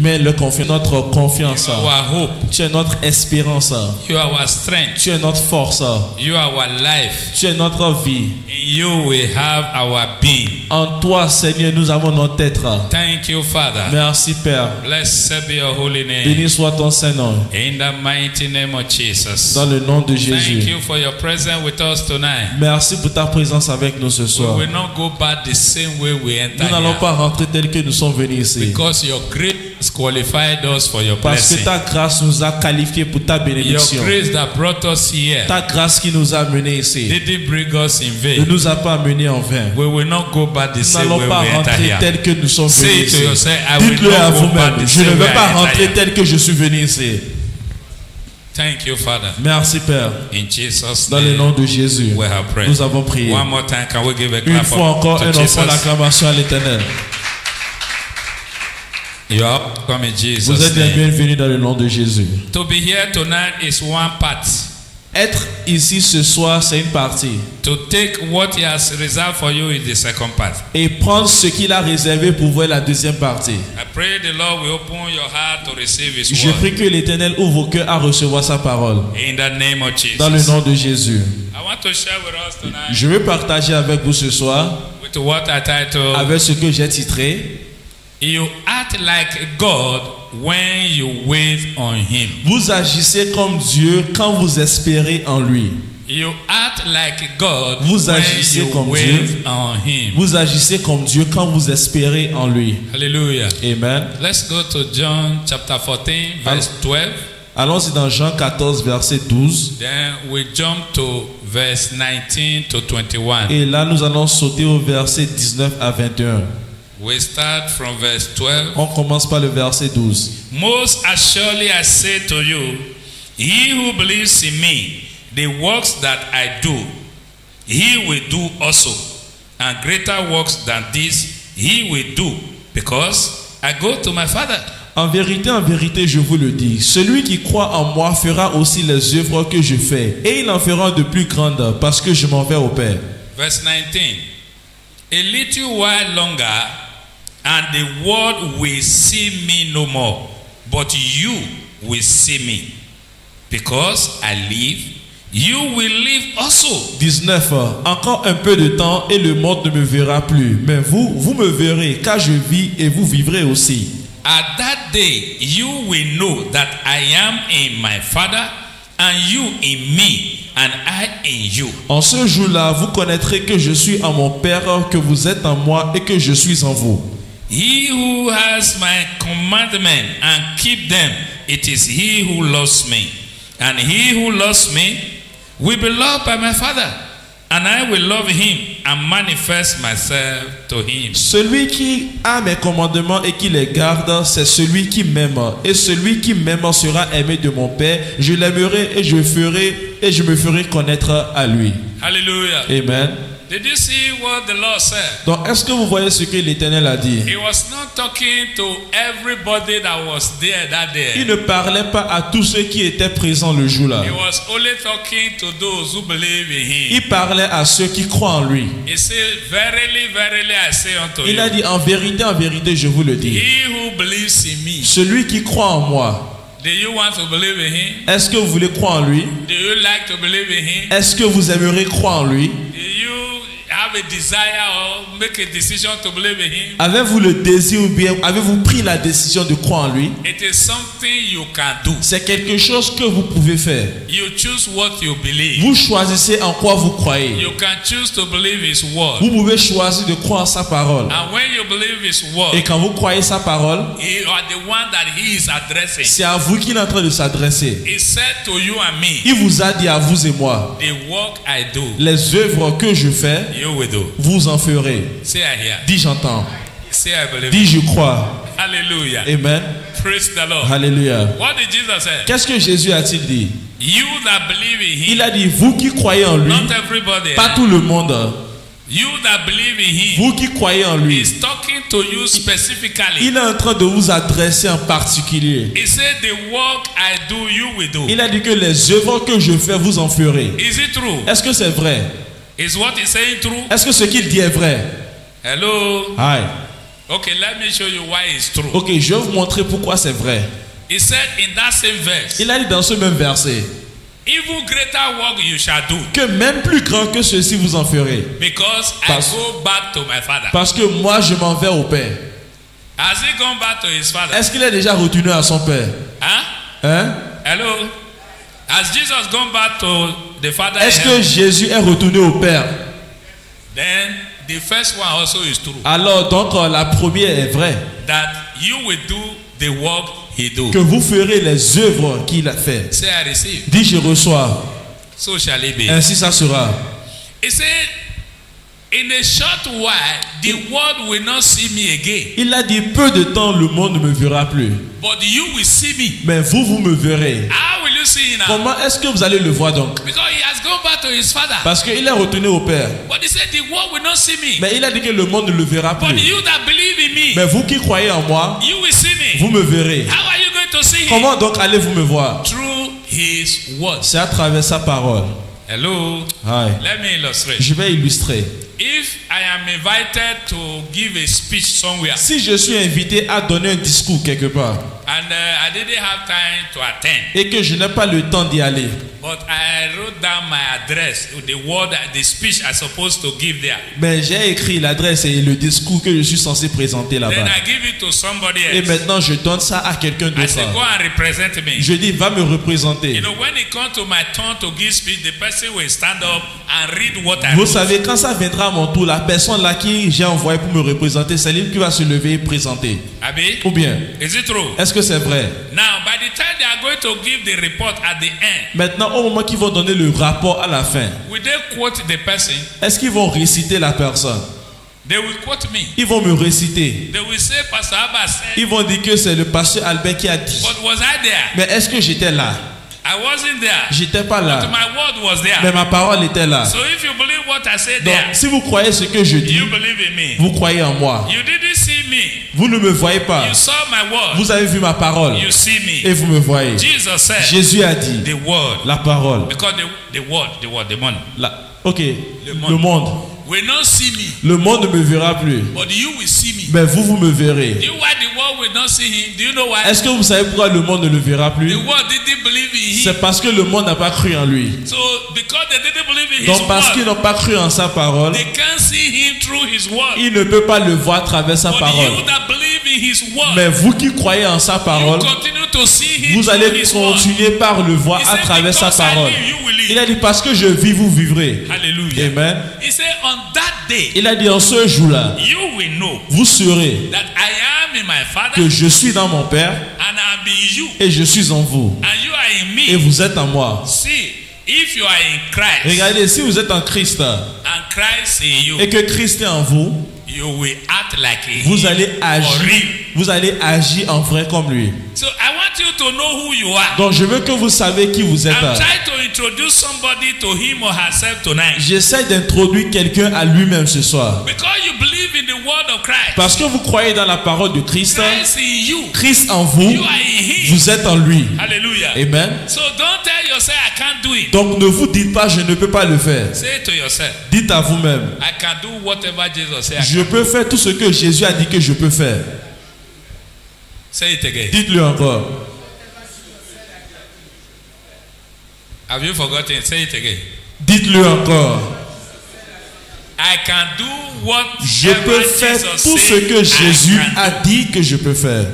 mets notre confiance. You are our hope. Tu es notre espérance. You are our strength. Tu es notre force. You are our life. Tu es notre vie. In you we have our being. En toi, Seigneur, nous avons notre être. Thank you, Father. Merci, Père. Blessed be your holy name. Béni soit ton Saint-Nom. In the mighty name of Jesus. Dans le nom de Jésus. Thank you for your presence with us tonight. Merci pour ta présence avec nous ce soir. We will not go back the same way we entered. Nous n'allons pas rentrer tel que nous sommes venus ici. Because your grace has qualified us for your Parce que blessing. ta grâce nous a qualifiés pour ta bénédiction. Your grace that brought us here Ta grâce qui nous a menés ici didn't bring us in ne vain. nous a pas menés en vain. We will not go back the Nous same n'allons way pas we entered rentrer here. tel que nous sommes Say venus it to ici. yourself, I will Dites-le à not go back vous-même. the Je ne same way vais pas I rentrer entered here. tel que je suis venu ici. Thank you, Father. Merci, Père. In Jesus' Dans le nom name, de Jésus, we have prayed. nous avons prié. One more time, can we give a Une clap fois encore, to un Jesus? enfant d'acclamation à l'Éternel. You are welcome in Jesus' Vous êtes les name. bienvenus dans le nom de Jésus. To be here tonight is one part. Être ici ce soir, c'est une partie. To take what He has reserved for you is the second part. Et prendre ce qu'il a réservé pour vous est la deuxième partie. I pray the Lord will open your heart to receive His Je word. prie que l'Éternel ouvre vos cœurs à recevoir sa parole. In the name of Jesus. Dans le nom de Jésus. I want to share with us tonight Je veux partager avec vous ce soir, with what I title, avec ce que j'ai titré, You act like God when you wait on Him. vous agissez comme Dieu quand vous espérez en lui. You act like God Vous when agissez you comme wait Dieu. on Him. Vous agissez comme Dieu quand vous espérez en lui. Hallelujah. Amen. Let's go to John chapter 14 verse 12. Allons-y dans Jean 14, verset 12. Then we jump to verse 19 to 21. Et là, nous allons sauter au verset 19 à 21. We start from verse 12. On commence par le verset 12. Most assuredly I say to you, he who believes in me, the works that I do, he will do also. And greater works than this he will do, because I go to my Father. En vérité, je vous le dis, celui qui croit en moi fera aussi les œuvres que je fais, et il en fera de plus grandes, parce que je m'en vais au Père. Verse 19. A little while longer, and the world will see me no more, but you will see me. Because I live, you will live also. 19. Encore un peu de temps, et le monde ne me verra plus. Mais vous me verrez, car je vis, et vous vivrez aussi. At that day, you will know that I am in my Father, and you in me, and I in you. En ce jour-là, vous connaîtrez que je suis en mon Père, que vous êtes en moi, et que je suis en vous. He who has my commandment and keep them, it is he who loves me. And he who loves me will be loved by my Father, and I will love him and manifest myself to him. Celui qui a mes commandements et qui les garde, c'est celui qui m'aime. Et celui qui m'aime sera aimé de mon Père. Je l'aimerai et je me ferai connaître à lui. Hallelujah. Amen. Did you see what the Lord said? Donc, est-ce que vous voyez ce que l'Éternel a dit? He was not talking to everybody that was there that day. Il ne parlait pas à tous ceux qui étaient présents le jour-là. He was only talking to those who believe in him. Il parlait à ceux qui croient en lui. He said, Verily, verily, I say unto Il a you, dit, en vérité, je vous le dis. he who believes in me. Celui qui croit en moi, Do you want to believe in him? est-ce que vous voulez croire en lui? Do you like to believe in him? Est-ce que vous aimeriez croire en lui? Do you have a desire or make a decision to believe in him? Avez-vous le désir ou bien avez-vous pris la décision de croire en lui? It is something you can do. C'est quelque chose que vous pouvez faire. You choose what you believe. Vous choisissez en quoi vous croyez. You can choose to believe his word. Vous pouvez choisir de croire sa parole. And when you believe his word, Et quand vous croyez sa parole, you are the one that he is addressing. c'est à vous qu'il est en train de s'adresser. He said to you and me, Il vous a dit à vous et moi, the work I do, les œuvres que je fais, you will do. vous en ferez. Say I hear. Dis j'entends. Say I believe. Dis je crois. Hallelujah. Amen. Praise the Lord. Alléluia. What did Jesus say? Qu'est-ce que Jésus a-t-il dit? You that believe in him. Il a dit, vous qui croyez en lui, Not everybody. pas tout le monde, You that believe in him. vous qui croyez en lui, He's talking to you specifically. il est en train de vous adresser en particulier. He said, the work I do, you will do. Il a dit que les œuvres que je fais, vous en ferez. Is it true? Est-ce que c'est vrai? Is what he's saying true? Est-ce que ce qu'il dit est vrai? Hello? Aïe. Okay, let me show you why it's true. Ok, je vais vous montrer pourquoi c'est vrai. He said in that same verse, Il a dit dans ce même verset even greater work you shall do, que même plus grand que ceci vous en ferez. because Parce- I go back to my father. Parce que moi je m'en vais au Père. Has he gone back to his father? Est-ce qu'il est déjà retourné à son Père? Huh? Hein? Hello? Has Jesus gone back to the father? Est-ce in que heaven? Jésus est retourné au Père? Then the first one also is true. Alors donc la première est vraie. That you will do the work he do. Que vous ferez les œuvres qu'il a fait. Say I receive. Dis je reçois. So shall it be. Ainsi ça sera. He said, in a short while, the world will not see me again. Il a dit peu de temps le monde ne me verra plus. But you will see me. Mais vous me verrez. How will you see him now? Comment est-ce que vous allez le voir donc? Because he has gone back to his father. Parce qu'il est retourné au Père. But he said the world will not see me. Mais il a dit que le monde ne le verra But plus. you that believe in me, Mais vous qui croyez en moi, you will see me. vous me verrez. How are you going to see him? Comment donc allez-vous me voir? Through his words. C'est à travers sa parole. Hello. Aye. Let me illustrate. Je vais illustrer. If I am invited to give a speech somewhere Si je suis invité à donner un discours quelque part and I didn't have time to attend, et que je n'ai pas le temps d'y aller, but I wrote down my address, the word, the speech I'm supposed to give there. mais j'ai écrit l'adresse et le discours que je suis censé présenter Then là-bas. I give it to somebody Et else. maintenant je donne ça à quelqu'un I say, go d'autre. and represent me. Je dis, va me représenter. You know, when it comes to my turn to give speech, the person will stand up and read what I Vous wrote. savez, quand ça viendra à mon tour, la personne là qui j'ai envoyé pour me représenter, c'est lui qui va se lever et présenter. Abi, Ou bien, is it true? est-ce que c'est vrai? Now, by the time they are going to give the report at the end, Maintenant, au moment qu'ils vont donner le rapport à la fin, will they quote the person? est-ce qu'ils vont réciter la personne? They will quote me. Ils vont me réciter. They will say, Pastor Abba said, Ils vont dire que c'est le pasteur Albert qui a dit. but was I there? Mais est-ce que j'étais là? I wasn't there. J'étais pas But là. my word was there. Mais ma parole était là. So if you believe what I said Donc, there, si vous croyez ce que je dis, you believe in me. vous croyez en moi. You didn't see me. Vous ne me voyez pas. You saw my word. Vous avez vu ma parole. You see Et me. vous me voyez. Jesus said, Jésus a dit, the word. la parole. Because the money Ok, Le le monde. monde. will not see me, Le monde ne me verra plus. but you will see me. Mais vous me verrez. Do you know why the world will not see him? Do you know why? Est-ce que vous savez pourquoi le monde ne le verra plus? The world didn't believe in him. C'est parce que le monde n'a pas cru en lui. So because they didn't believe in his Donc parce qu'ils word, n'ont pas cru en sa parole, they can't see him through his word. ils ne peuvent pas le voir à travers sa But parole. you that believe in his word, Mais vous qui croyez en sa you parole, continue to see him vous through allez his word. continuer par le voir He à said, travers sa because I parole. live, you will live. Il a dit parce que je vis, vous vivrez. Hallelujah. Amen. He said, on that day, Il a dit en ce jour-là, you will know vous saurez that I am in my Father que je suis dans mon Père and I am in you et je suis en vous. and you are in Et me. vous êtes en moi. See, if you are in Christ Regardez, si vous êtes en Christ and Christ in you, et que Christ est en vous, you will act like vous him allez for agir. real. Vous allez agir en vrai comme lui. So I want you to know who you are. Donc je veux que vous savez qui vous êtes. I'm trying to introduce somebody to him or herself tonight. J'essaie d'introduire quelqu'un à lui-même ce soir. Because you believe in the word of Christ. Parce que vous croyez dans la parole de Christ, Christ in you. Christ en vous, You are in him. vous êtes en lui. Hallelujah. Amen. So don't tell yourself I can't do it. Donc ne vous dites pas je ne peux pas le faire. Say it to yourself. Dites à vous-même, I can do whatever Jesus said. je peux faire tout ce que Jésus a dit que je peux faire. Say it again. Dites-le encore. Have you forgotten? Say it again. Dites-le encore. I can do what Je peux faire tout ce que Jésus a dit que je peux faire.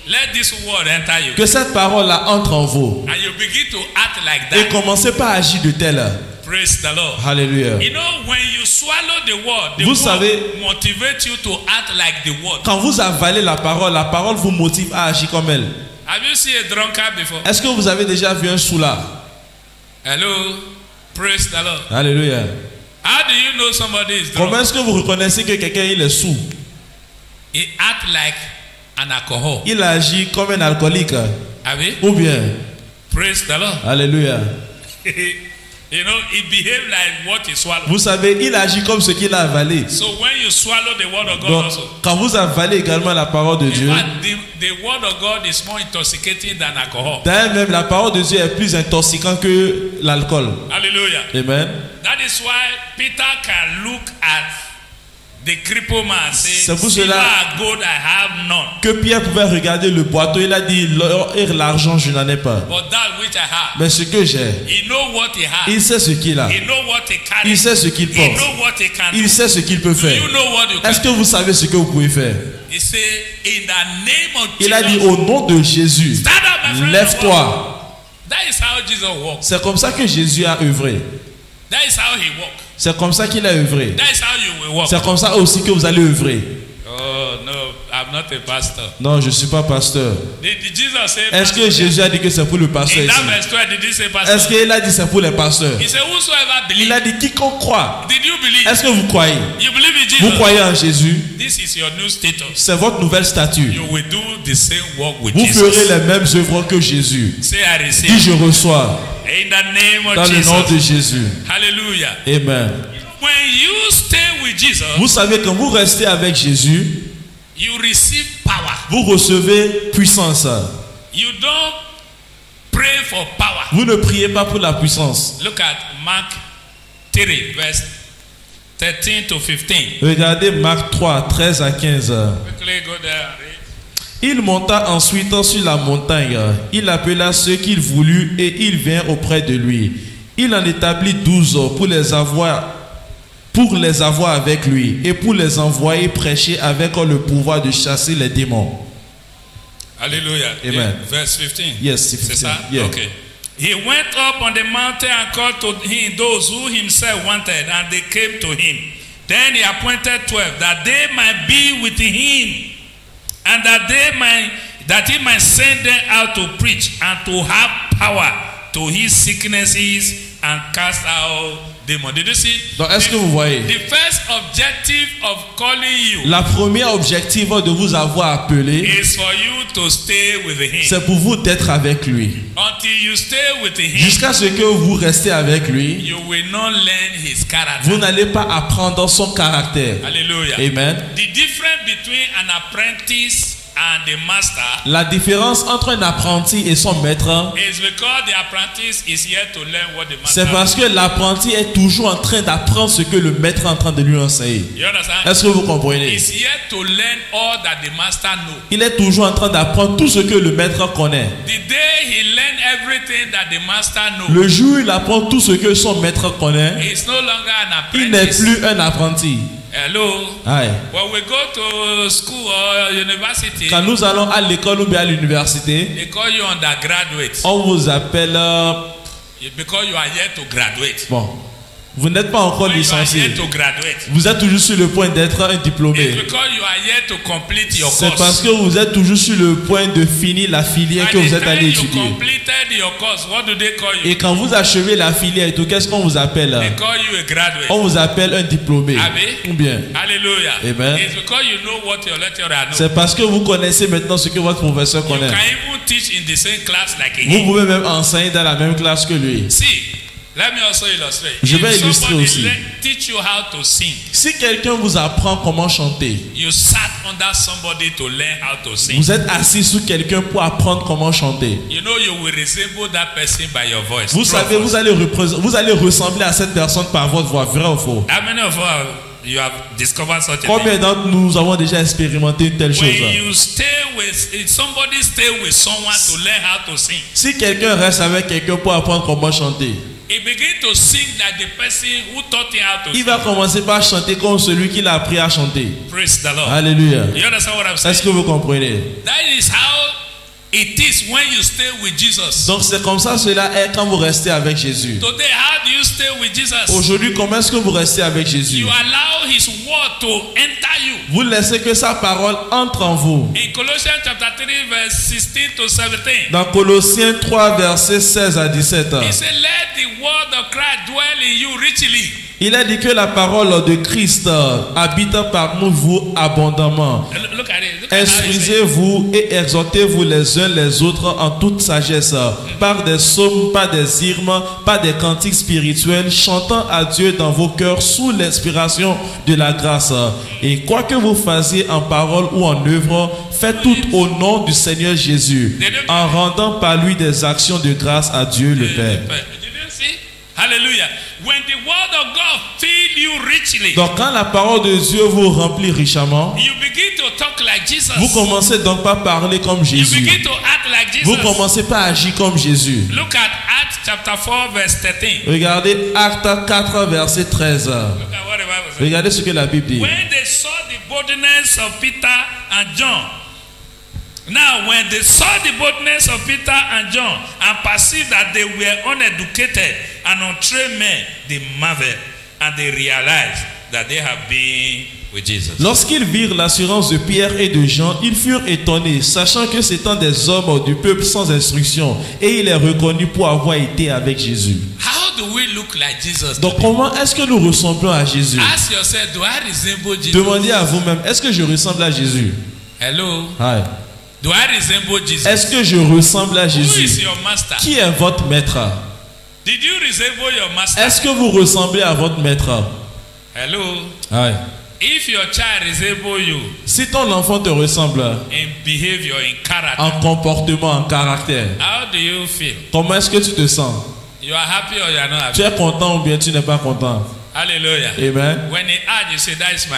Let this word enter you. Que cette parole-là entre en vous. And you begin to act like Et that. commencez pas à agir de tel. Praise the Lord. Alléluia. You know, when you swallow the word Vous savez- motivates you to act like the word. Quand vous avalez la parole vous motive à agir comme elle. Have you seen a drunkard before? Est-ce que vous avez déjà vu un soulard? Hello? Praise the Lord. Alléluia. How do you know somebody is drunk? Comment est-ce que vous reconnaissez que quelqu'un il est sous? He act like an alcohol. Il agit comme un alcoolique. Have you? Ou bien, Praise the Lord. alléluia. You know, he behaves like what he swallowed. Vous savez, il agit comme ce qu'il a avalé. So when you swallow the word of God Donc, also, quand vous avalez également la parole de in Dieu, fact, the word of God is more intoxicating than alcohol. d'ailleurs même la parole de Dieu est plus intoxicante que l'alcool. Hallelujah. Amen. That is why Peter can look at The crippled man said, C'est pour silver cela and gold I have none, que Pierre pouvait regarder le boiteau. Il a dit, l'or et l'argent, je n'en ai pas. but that which I have. Mais ce que j'ai, He know what he has. il sait ce qu'il a. He know what he carries. Il sait ce qu'il He porte. know what he can Il do. sait ce qu'il peut Do faire. you know what you Est-ce can que vous savez ce que vous pouvez faire? He said, in the name of Il a dit, Jesus. au nom de Jésus, Stand up, my friend. lève-toi. That is how Jesus walks. C'est comme ça que Jésus a œuvré. That is how he walks. C'est comme ça qu'il a œuvré. That is how you will walk. C'est comme ça aussi que vous allez œuvrer. Oh no, I'm not a pastor. Non, je ne suis pas pasteur. Did Jesus say Est-ce que pastor? Jésus a dit que c'est pour le pasteur In that ici? verse 12, did he say pastor? Est-ce qu'il a dit c'est pour les pasteurs? He said, whosoever Il believe. a dit quiconque croit. Did you believe? Est-ce que vous croyez? You believe in Vous Jesus? croyez en Jésus? This is your new status. C'est votre nouvelle statue. You will do the same work with Vous Jesus. ferez les mêmes œuvres que Jésus. Say I Dis receive. je reçois. In the name of Dans le nom de Jesus. Jésus. Hallelujah. Amen. When you stay with Jesus, Vous savez, quand vous restez avec Jésus, you receive power. vous recevez puissance. You don't pray for power. Vous ne priez pas pour la puissance. Look at Mark 3, verse 13 to 15. Regardez Marc 3, 13 à 15. Quickly go there and read. Il monta ensuite sur la montagne. Il appela ceux qu'il voulut et ils vinrent auprès de lui. Il en établit 12 pour les avoir avec lui et pour les envoyer prêcher avec le pouvoir de chasser les démons. Hallelujah. Amen. Yeah, verse 15. Yes, C'est 15. ça? Yeah. Okay. He went up on the mountain and called to him those who himself wanted, and they came to him. Then he appointed 12 that they might be with him, and that he might send them out to preach and to have power to heal sicknesses and cast out demons. Did you see? Donc, est-ce que vous voyez? The first objective of calling you La première objectif de vous avoir appelé, is for you to stay with him. c'est pour vous d'être avec lui. Until you stay with him, Jusqu'à ce que vous restez avec lui, you will not learn his character. vous n'allez pas apprendre son caractère. Hallelujah. Amen. The difference between an apprentice and the master La différence entre un apprenti et son maître, is because the apprentice is here to learn what the c'est master parce que l'apprenti est toujours en train d'apprendre ce que le maître est en train de lui enseigner. You understand? Est-ce que vous comprenez? He's here to learn all that the master knows. Il est toujours en train d'apprendre tout ce que le maître connaît. The day he learned everything that the master knows, Le jour où il apprend tout ce que son maître connaît, he's no longer an il n'est apprentice. plus un apprenti. Hello. Aye. When we go to school or university, Quand nous allons à l'école ou bien à l'université, they call you undergraduate on vous appelle... because you are here to graduate. bon, vous n'êtes pas encore When you are licencié. here to graduate, Vous êtes toujours sur le point d'être un it's diplômé. because you are here to complete your C'est course. parce que vous êtes toujours sur le point de finir la filière que By vous the êtes time allé you étudier. completed your course, what do they call you? Et quand vous achevez la filière et tout, qu'est-ce qu'on vous appelle? They call you a graduate. On vous appelle un diplômé. Abi? Ou bien? Hallelujah. Amen. It's because you know what your lecturer knows. C'est parce que vous connaissez maintenant ce que votre professeur You connaît. can even teach in the same class like Vous him. pouvez même enseigner dans la même classe que lui. See, let me also illustrate. Je vais If illustrer somebody aussi. teach you how to sing, Si quelqu'un vous apprend comment chanter, you sat under somebody to learn how to sing. vous êtes assis sous quelqu'un pour apprendre comment chanter. You know you will resemble that person by your voice. Vous True savez, or false? vous allez ressembler à cette personne par votre voix, vrai ou faux? How many of you have discovered such a Combien thing? d'entre nous avons déjà expérimenté une telle chose? When you stay with if somebody stay with someone to learn how to sing, Si quelqu'un reste avec quelqu'un pour apprendre comment chanter, he begin to sing like the person who taught him how to il sing. va commencer par chanter comme celui qui l'a appris à chanter. Praise the Lord. Alléluia. You understand what I'm saying? Est-ce que vous comprenez? That is how it is when you stay with Jesus. Donc c'est comme ça cela est quand vous restez avec Jésus. Today, how do you stay with Jesus? Aujourd'hui, comment est-ce que vous restez avec Jésus? You allow his word to enter you. Vous laissez que sa parole entre en vous. In Colossians chapter 3, verse 16 to 17, Dans Colossiens 3, versets 16 à 17, he said, let the word of Christ dwell in you richly. il a dit que la parole de Christ habite parmi vous abondamment. Look at it. Look at how he said. Instruisez-vous et exhortez-vous les uns les autres en toute sagesse, par des psaumes, par des hymnes, par des cantiques spirituels, chantant à Dieu dans vos cœurs sous l'inspiration de la grâce. Et quoi que vous fassiez en parole ou en œuvre, faites tout au nom du Seigneur Jésus, en rendant par lui des actions de grâce à Dieu le Père. Did you see? Hallelujah. when the word of God fill you richly, Donc quand la parole de Dieu vous remplit richement, you begin to talk like Jesus. vous commencez donc pas à parler comme You Jésus. begin to act like Jesus. Vous commencez pas à agir comme Jésus. Look at Acts chapter 4 verse 13. Regardez Actes 4 verset 13. Look at what the Bible says. Regardez ce que la Bible dit. When they saw the boldness of Peter and John. Now, when they saw the boldness of Peter and John and perceived that they were uneducated and untrained men, they marveled and they realized that they have been with Jesus. Lorsqu'ils virent l'assurance de Pierre et de Jean, ils furent étonnés, sachant que c'étaient des hommes du peuple sans instruction, et ils les reconnurent pour avoir été avec Jésus. How do we look like Jesus? Donc comment est-ce que nous ressemblons à Jésus? Ask yourself, do I resemble Jesus? Demandez à vous-même, est-ce que je ressemble à Jésus? Hello? Hi. Do I resemble Jesus? Est-ce que je ressemble à Who is Jésus? your master? Qui est votre maître? Did you resemble your master? Est-ce que vous ressemblez à votre maître? Hello? Hi. If your child resemble you Si ton enfant te ressemble in behavior, in character, en comportement, en caractère, how do you feel? comment est-ce que tu te sens? You are happy or you are not happy? Tu es content ou bien tu n'es pas content? Hallelujah. Amen. When he act, you say, that is my...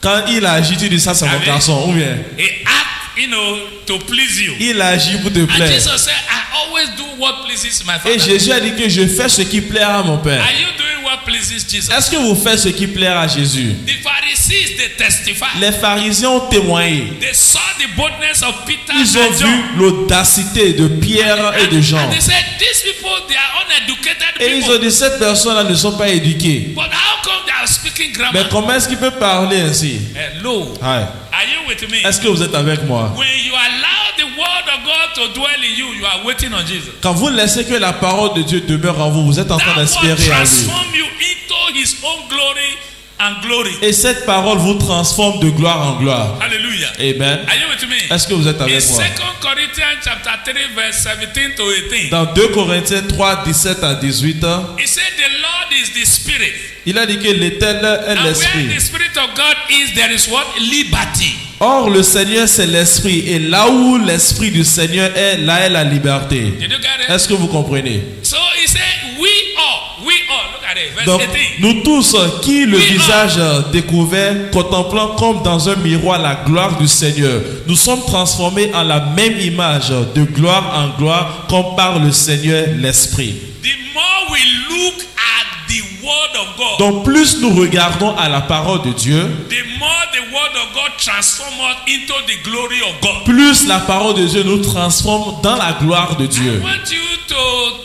Quand il agit, tu dis ça c'est mon Amen. garçon, ou bien He act, you know, to please you. il agit pour te And plaire. Jesus said, I always do what pleases my Et Father. Jésus a dit que je fais ce qui plaira à mon Père. Are you doing what pleases Jesus? Est-ce que vous faites ce qui plaira à Jésus? The Pharisees, they testify. Les pharisiens ont témoigné. They saw the boldness of Peter Ils ont and vu John. l'audacité de Pierre et de Jean. And they said, these people, they are uneducated Et ils ont people. dit, ces personnes-là ne sont pas éduquées. But how come they are speaking Mais grammar? comment est-ce qu'ils peuvent parler ainsi? Hello. Hi. Are you with me? Est-ce que vous êtes avec moi? When you allow the word of God to dwell in you, you are waiting on Jesus. Quand vous laissez que la parole de Dieu demeure en vous, vous êtes en train That word d'espérer en lui. transform you into his own glory and glory. Et cette parole vous transforme de gloire en gloire. Hallelujah. Amen. Are you with me? Est-ce que vous êtes In avec moi? 2 Corinthians chapter 3 verse 17 to 18. Dans 2 Corinthiens 3, 17 à 18, He said the Lord is the spirit. il a dit que l'Éternel est And where l'Esprit. the spirit of God is, there is what? Liberty. Or, le Seigneur, c'est l'Esprit. Et là où l'Esprit du Seigneur est, là est la liberté. Did you get it? Est-ce que vous comprenez? So he said, we all, look at it, verse Donc, 18. nous tous qui, le Oui, visage découvert, contemplant comme dans un miroir la gloire du Seigneur, nous sommes transformés en la même image, de gloire en gloire, comme par le Seigneur l'Esprit. The more we look at the word of God, Donc, plus nous regardons à la parole de Dieu, the more the word of God transforms us into the glory of God. plus la parole de Dieu nous transforme dans la gloire de I Dieu. want you to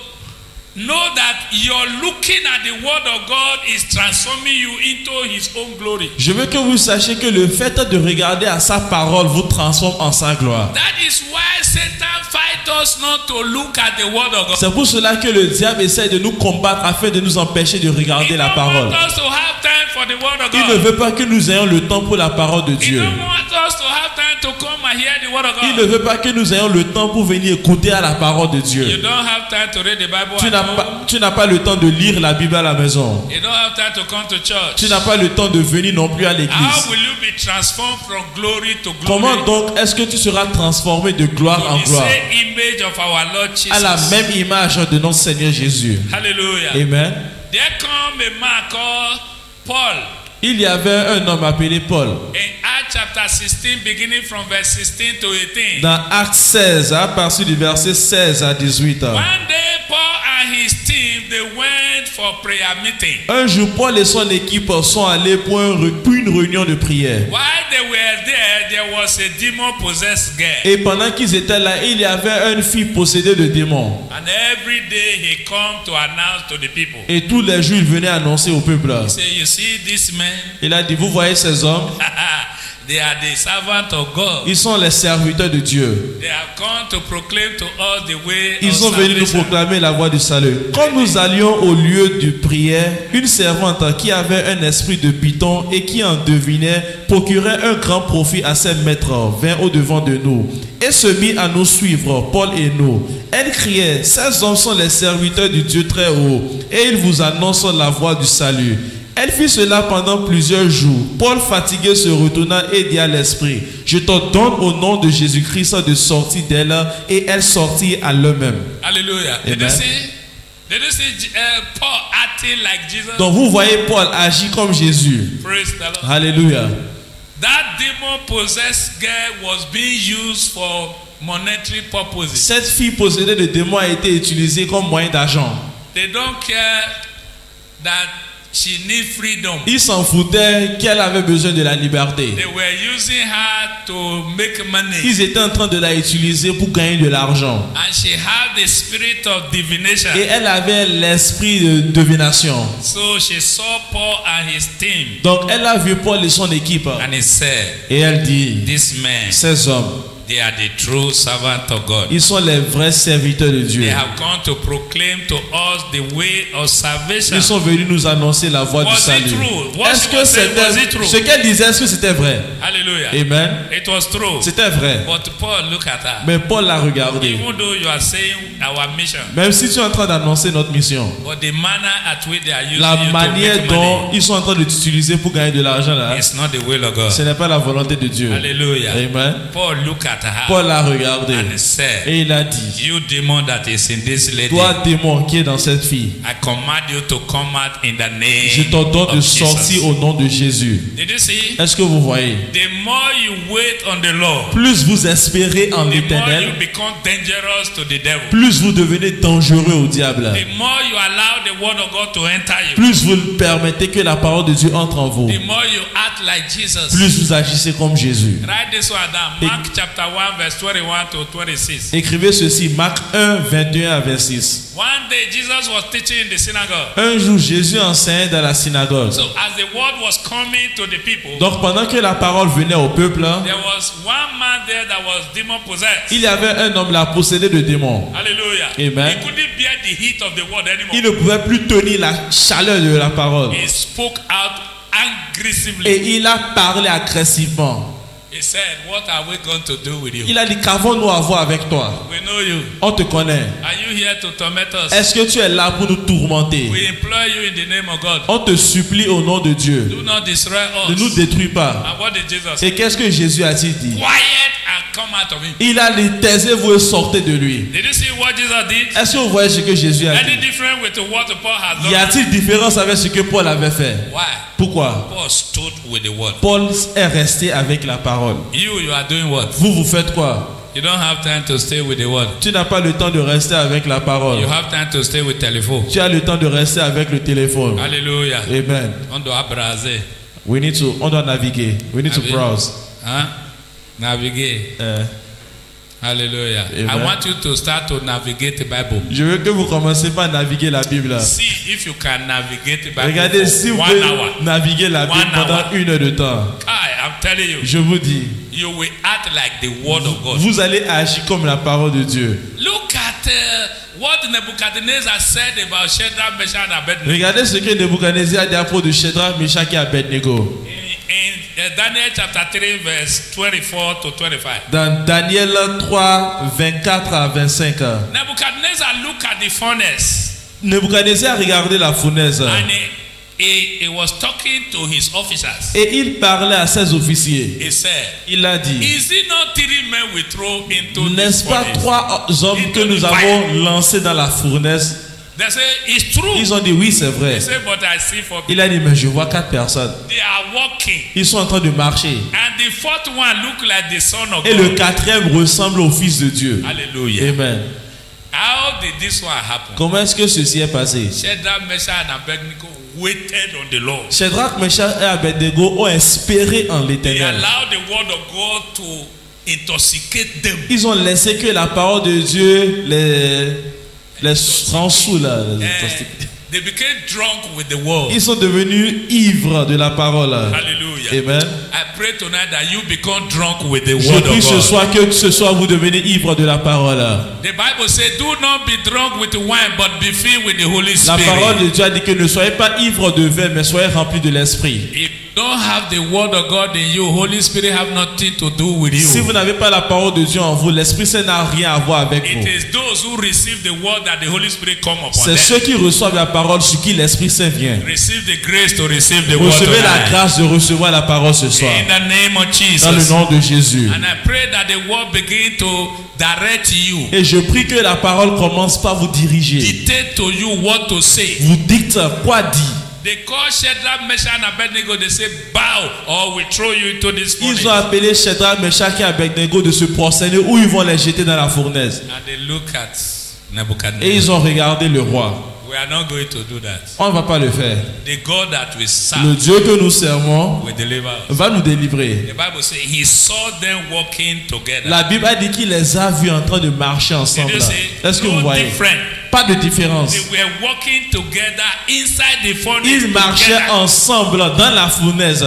know that you're looking at the word of God is transforming you into his own glory. Je veux que vous sachiez que le fait de regarder à sa parole vous transforme en sa gloire. That is why Satan fights us not to look at the word of God. C'est pour cela que le diable essaie de nous combattre afin de nous empêcher de He regarder la don't parole. want us to have time for the word of Il ne God. veut pas que nous ayons le temps pour la parole de He Dieu. don't want us to have time to come and hear the word of Il ne God. veut pas que nous ayons le temps pour venir écouter à la parole de You Dieu. don't have time to read the Bible Tu at n'as home. pas le temps de lire la Bible à la maison. You don't have time to come to church. Tu n'as pas le temps de venir non plus à How l'église. will you be transformed from glory to glory? Comment donc est-ce que tu seras transformé de gloire en To the gloire same image of our Lord Jesus. à la même image de notre Seigneur Jésus? Hallelujah. Amen. There come a man called Paul Il y avait un homme appelé Paul. in Acts chapter 16, beginning from verse 16 to 18. Dans Acte 16, à partir du verset 16 à 18. One day, Paul and his team, they went for prayer meeting. Un jour, Paul et son équipe sont allés pour une réunion de prière. While they were there was a demon-possessed girl. Et pendant qu'ils étaient là, il y avait une fille possédée de démons. And every day he come to announce to the people. Et tous les jours, il venait annoncer au peuple. He say, you see this man? Il a dit, vous voyez ces hommes? They are the servants of God. Ils sont les serviteurs de Dieu. They have come to proclaim to us the way Ils of sont venus nous salvation. proclamer la voie du salut. Quand nous allions au lieu de prière, une servante qui avait un esprit de python et qui en devinait procurait un grand profit à ses maîtres, vint au-devant de nous et se mit à nous suivre, Paul et nous. Elle criait, ces hommes sont les serviteurs du Dieu très haut et ils vous annoncent la voie du salut. Elle fit cela pendant plusieurs jours. Paul, fatigué, se retourna et dit à l'esprit, je te donne au nom de Jésus-Christ de sortir d'elle, et elle sortit à l'eux-mêmes. Hallelujah. Did you Amen. see? Did you see Paul acting like Jesus? Donc vous voyez Paul agit comme Jésus. Praise the Lord. Alléluia. That demon-possessed girl was being used for monetary purposes. Cette fille possédée de démons a été utilisée comme moyen d'argent. They don't care that she needs freedom. Ils s'en foutaient qu'elle avait besoin de la liberté. They were using her to make money. Ils étaient en train de la utiliser pour gagner de l'argent. And she had the spirit of divination. Et elle avait l'esprit de divination. So she saw Paul and his team. Donc elle a vu Paul et son équipe. And he said, Et elle dit, these men, ces hommes, they are the true servants of God. ils sont les vrais serviteurs de Dieu. They have come to proclaim to us the way of salvation. Ils sont venus nous annoncer la voie du Was it salut. true? What Est-ce she que was saying, was it c'était true? ce qu'elle disait, est-ce que c'était vrai? Hallelujah. Amen. It was true. C'était vrai. But Paul, look at her. Mais Paul l'a regardé. Even though you are saying our mission, Même si tu es en train d'annoncer notre mission, but the manner at which they are using la you manière to make dont money, ils sont en train de t'utiliser pour gagner de l'argent là, it's not the will of God. ce n'est pas la volonté de Dieu. Hallelujah. Amen. Paul, look at her. Paul l'a regardé And he said, et il a dit, you demon that is in this lady, toi démon qui est dans cette fille, I command you to come out in the je name t'ordonne de of sortir Jesus. au nom de Jésus. Did you see? Est-ce que vous voyez? The more you wait on the Lord, Plus vous espérez en the more you l'Éternel, become dangerous to the devil. plus vous devenez dangereux au diable. The more you allow the word of God to enter you, Plus vous permettez que la parole de Dieu entre en vous, the more you act like Jesus. plus vous agissez comme Jésus. Write this one down. Mark chapter 1 verse 21 to 26. Écrivez ceci, Marc 1, 21 à 26. One day Jesus was teaching in the synagogue. Un jour, Jésus enseignait dans la synagogue. So as the word was coming to the people, Donc pendant que la parole venait au peuple, there was one man there that was demon possessed. il y avait un homme là possédé de démons. Hallelujah. Amen. He couldn't bear the heat of the word anymore. Il ne pouvait plus tenir la chaleur de la parole. He spoke out aggressively. Et il a parlé agressivement. He said, what are we going to do with you? Il a dit, qu'avons-nous à voir avec toi? We know you. On te connaît. Are you here to torment us? Est-ce que tu es là pour nous tourmenter? We implore you in the name of God. On te supplie au nom de Dieu. Do not destroy Ne us. nous détruis pas. And what did Jesus say? Et qu'est-ce que Jésus a-t-il dit? Quiet and come out of him. Il a dit, taisez-vous et sortez de lui. Did you see what Jesus did? Est-ce que vous voyez ce que Jésus a Any dit? different with what Paul has Y done? a-t-il différence avec ce que Paul avait fait? Why? Pourquoi? Paul stood with the word. Paul est resté avec la parole. You are doing what? Vous faites quoi? You don't have time to stay with the word. Tu n'as pas le temps de rester avec la parole. You have time to stay with telephone. Tu as le temps de rester avec le téléphone. Hallelujah. Amen. On doit browser. On doit naviguer. We need to browse. Huh? Navigate. Hallelujah. Amen. I want you to start to navigate the Bible. Je veux que vous commenciez par naviguer la Bible. See if you can navigate the Bible Regardez si for vous 1 pouvez hour. naviguer la Bible 1 pendant hour. 1 heure de temps. I'm telling you, Je vous dis, you will act like the word of God. vous allez agir comme la parole de Dieu. Look at what Nebuchadnezzar said about Shadrach, Meshach, and Abednego. Regardez ce que Nebuchadnezzar a dit à propos de Shadrach, Meshach et Abednego. In Daniel chapter 3 verse 24 to 25. Dans Daniel 3, 24 à 25. Nebuchadnezzar looked at the furnace Nebuchadnezzar a regardé la fournaise and he was talking to his officers. et il parlait à ses officiers. He said, Il a dit, is it not 3 men we throw into n'est-ce this pas furnace? 3 hommes que nous avons lancés dans la fournaise? They say, it's true. Ils ont dit oui, c'est vrai. He said, but I see 4 people. Il a dit, mais je vois 4 personnes. They are walking. Ils sont en train de marcher. And the 4th one look like the son of Et le God. 4e ressemble au Fils de Dieu. Hallelujah. Amen. How did this one happen? Comment est-ce que ceci est passé? Shadrach, Meshach, and Abednego waited on the Lord. Shadrach, Meshach et Abednego ont espéré en They l'Éternel. allowed the word of God to intoxicate them. Ils ont laissé que la parole de Dieu les rend sous là. They became drunk with the word. Ils sont devenus ivres de la parole. Hallelujah. Amen. I pray tonight that you become drunk with the Je word prie of ce God. soir que ce soir vous devenez ivres de la parole. The Bible says, do not be drunk with wine, but be filled with the Holy La parole Spirit. de Dieu a dit que ne soyez pas ivres de vin, mais soyez remplis de l'esprit. If don't have the word of God in you, Holy Spirit have nothing to do with you. Si vous n'avez pas la parole de Dieu en vous, l'Esprit Saint n'a rien à voir avec It vous. is those who receive the word that the Holy Spirit come upon C'est them. ceux qui reçoivent la parole sur qui l'Esprit Saint vient. Receive the grace to receive the word Recevez la tonight. grâce de recevoir la parole ce soir. In the name of Dans le Jesus. nom de Jésus. And I pray that the word begin to direct you. Et je prie que la parole commence par vous diriger. Dictate to you what to say. Vous dicte quoi dire. They call Shadrach, Meshach, and Abednego. They say, bow or we throw you into this furnace. Ils ont appelé Shadrach, Meshach et Abednego de se prosterner ou ils vont les jeter dans la fournaise. And they look at Et Nebuchadnezzar. ils ont regardé le roi. We are not going to do that. On ne va pas le faire. The God that we Le serve Dieu que nous servons will deliver us. va nous délivrer. The Bible says he saw them walking together. La Bible a dit qu'il les a vus en train de marcher ensemble. Did you say, Est-ce que vous no voyez? different. Pas de différence. They were walking together inside the furnace. Ils marchaient together. ensemble dans la fournaise.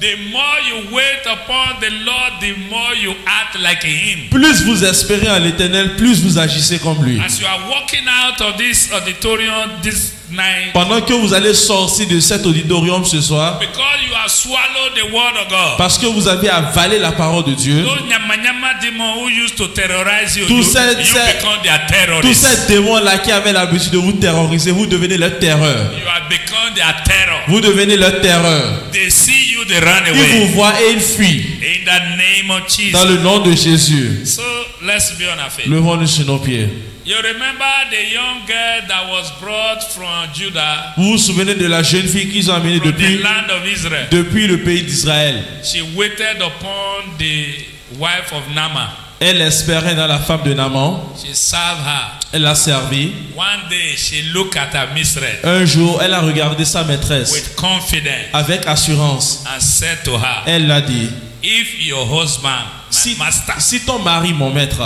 The more you wait upon the Lord, the more you act like him. Plus vous espérez en l'Éternel, plus vous agissez comme lui. As you are walking out of this auditorium this night, Pendant que vous allez sortir de cet auditorium ce soir, because you have swallowed the word of God, parce que vous avez avalé la parole de Dieu, those nyama demons who used to terrorize you, Tous you ces- become their tous terrorists. ces démons-là qui avaient l'habitude de vous terroriser, vous devenez leur terreur. You have become their terror. Vous devenez leur terror. They see you, they run Ils vous away. voient et ils fuient. In the name of Dans Jesus. le nom de Jésus. So let's be on our feet. Levons-nous sur nos pieds. You remember the young girl that was brought from Judah, Vous vous souvenez de la jeune fille qu'ils ont amenée from the depuis land of Israel? le pays d'Israël. She waited upon the wife of Naaman. Elle espérait dans la femme de Naaman. She served her. Elle l'a servi. One day she looked at her mistress Un jour, elle a regardé sa maîtresse with confidence avec assurance. and said to her, Elle l'a dit, if your husband, my master, si ton mari, mon maître,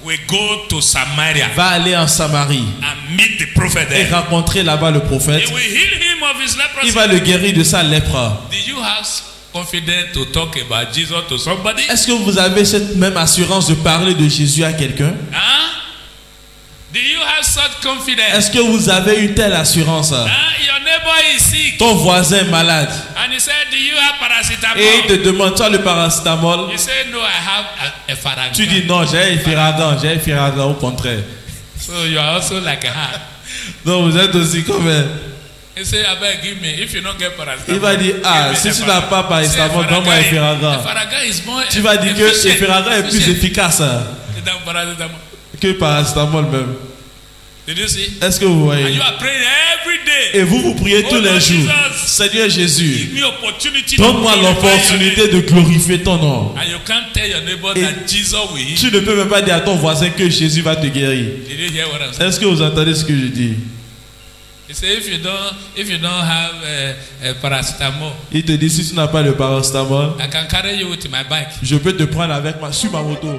will go to Samaria va aller en Samarie and meet the prophet et there, rencontrer là-bas le prophète, he will heal him of his il leprosy. va le guérir de sa lèpre. Did you have confidence to talk about Jesus to somebody? Est-ce que vous avez cette même assurance de parler de Jésus à quelqu'un? Huh? Do you have such confidence? Est-ce que vous avez une telle assurance? Your neighbor is sick Ton voisin est malade and he said, do you have paracetamol? et il te demande, tu as le paracétamol? You say, no, I have a faranga. Tu dis non, j'ai un Firadan, au contraire. So you are also like her. Donc vous êtes aussi comme elle. He say, I beg, give me. If you don't get paracetamol, Il va dire, ah, give me si tu n'as pas paracétamol, donne-moi un Firadan. Faranga is more Tu vas dire que le Firadan est plus efficace than paracetamol. que le paracétamol même. Did you see? Est-ce que vous And voyez? you are praying every day. Et vous priez tous Oh les Lord jours. Jesus, Seigneur Jésus, give me opportunity to donne-moi glorify your l'opportunité name. de glorifier ton nom. And you can't tell your neighbor Et that Jesus will heal. Tu ne peux même pas dire à ton voisin que Jésus va te guérir. Did you hear what I'm saying? Est-ce que vous entendez ce que je dis? He said, if you don't have paracetamol, Il te dit, si tu n'as pas le paracétamol, I can carry you with my bike. je peux te prendre avec moi sur ma moto.